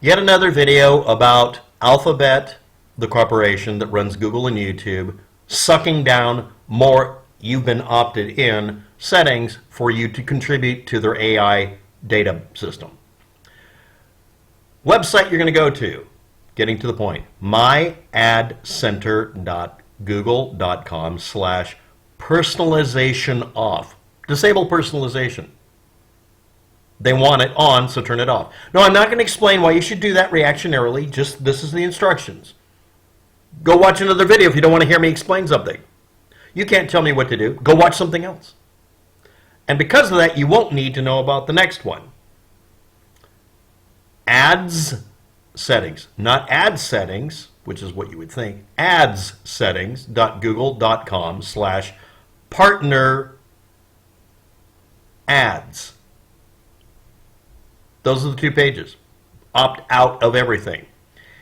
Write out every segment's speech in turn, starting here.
Yet another video about Alphabet, the corporation that runs Google and YouTube, sucking down more you've been opted in settings for you to contribute to their AI data system. Website you're going to go to, getting to the point, myadcenter.google.com/personalizationoff. Disable personalization. They want it on, so turn it off. No, I'm not going to explain why you should do that reactionarily. Just this is the instructions. Go watch another video if you don't want to hear me explain something. You can't tell me what to do. Go watch something else. And because of that, you won't need to know about the next one. Ads settings, not ad settings, which is what you would think. AdsSettings.google.com/PartnerSds. Those are the two pages. Opt out of everything.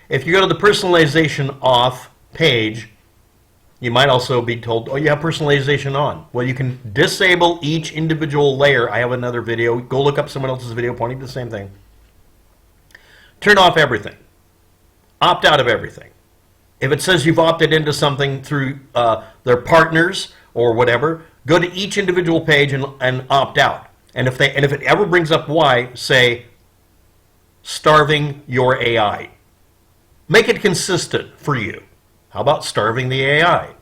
If you go to the personalization off page, you might also be told, oh, you have personalization on. Well, you can disable each individual layer. I have another video. Go look up someone else's video pointing to the same thing. Turn off everything. Opt out of everything. If it says you've opted into something through their partners or whatever, go to each individual page and opt out. And if it ever brings up why, say, starving your AI. Make it consistent for you. How about starving the AI?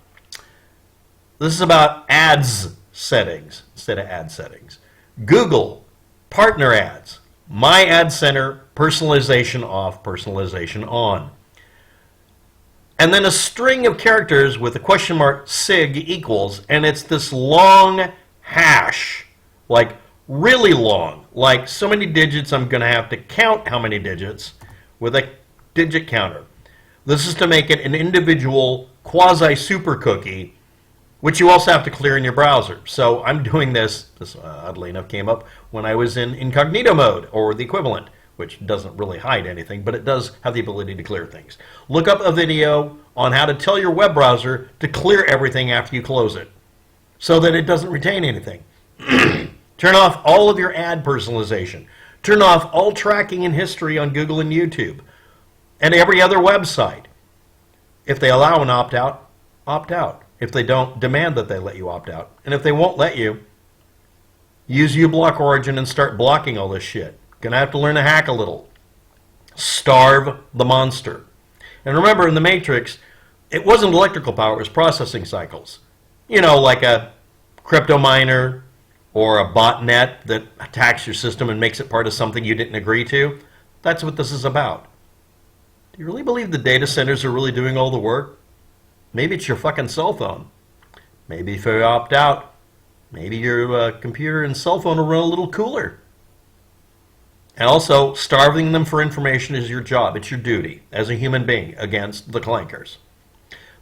This is about ads settings instead of ad settings. Google, partner ads, MyAdCenter PersonalizationOff, personalization on. And then a string of characters with a question mark sig equals, and it's this long hash, like really long, like so many digits I'm going to have to count how many digits with a digit counter. This is to make it an individual quasi-super cookie, which you also have to clear in your browser. So I'm doing this oddly enough came up when I was in incognito mode, or the equivalent, which doesn't really hide anything, but it does have the ability to clear things. Look up a video on how to tell your web browser to clear everything after you close it, so that it doesn't retain anything. Turn off all of your ad personalization. Turn off all tracking and history on Google and YouTube and every other website. If they allow an opt-out, opt out. If they don't, demand that they let you opt out. And if they won't let you, use uBlock Origin and start blocking all this shit. Gonna have to learn to hack a little. Starve the monster. And remember, in the Matrix, it wasn't electrical power, it was processing cycles. You know, like a crypto miner, or a botnet that attacks your system and makes it part of something you didn't agree to. That's what this is about. Do you really believe the data centers are really doing all the work? Maybe it's your fucking cell phone. Maybe if you opt out, maybe your computer and cell phone will run a little cooler. And also, starving them for information is your job. It's your duty as a human being against the clankers.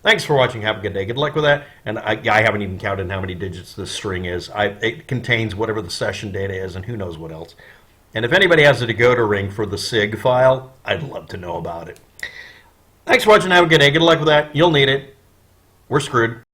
Thanks for watching. Have a good day. Good luck with that. And I haven't even counted how many digits this string is. It contains whatever the session data is and who knows what else. And if anybody has a decoder ring for the SIG file, I'd love to know about it. Thanks for watching. Have a good day. Good luck with that. You'll need it. We're screwed.